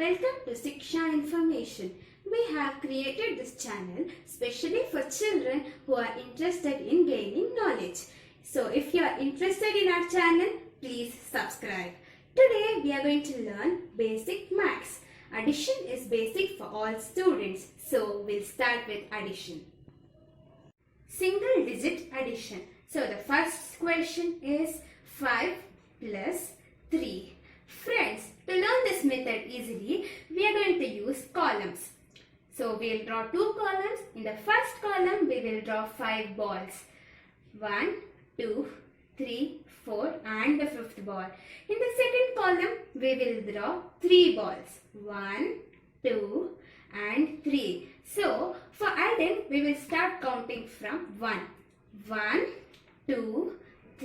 Welcome to Shiksha Information. We have created this channel specially for children who are interested in gaining knowledge. So if you are interested in our channel, please subscribe. Today we are going to learn basic maths. Addition is basic for all students. So we'll start with addition. Single digit addition. So the first question is 5 plus 3. Friends, to learn this method easily, we are going to use columns. So we will draw 2 columns. In the first column, we will draw 5 balls. 1, 2, 3, 4 and the 5th ball. In the second column, we will draw 3 balls. 1, 2 and 3. So, for adding, we will start counting from 1. 1, 2,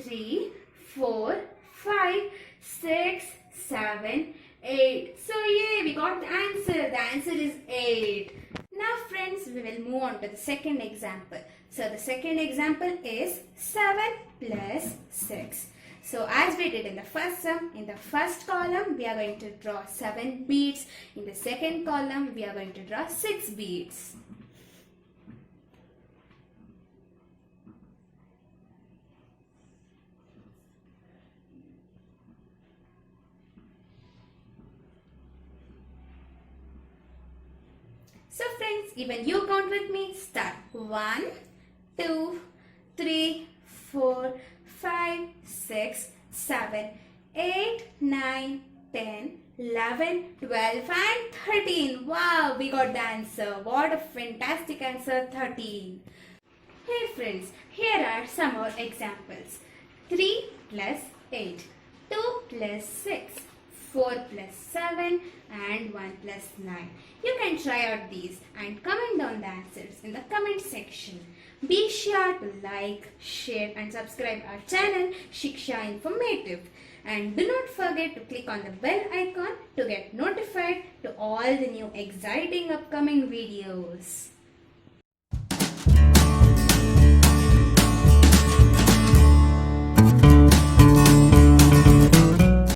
3, 4, 5, 6, 7, 8. So, yay, we got the answer. The answer is 8. Now, friends, we will move on to the second example. So, the second example is 7 plus 6. So, as we did in the first sum, in the first column, we are going to draw 7 beads. In the second column, we are going to draw 6 beads. So friends, even you count with me. Start. 1, 2, 3, 4, 5, 6, 7, 8, 9, 10, 11, 12 and 13. Wow, we got the answer. What a fantastic answer, 13. Hey friends, here are some more examples. 3 plus 8, 2 plus 6, 4 plus 7 and 1 plus 9. You can try out these and comment down the answers in the comment section. Be sure to like, share and subscribe our channel Shiksha Informative. And do not forget to click on the bell icon to get notified to all the new exciting upcoming videos.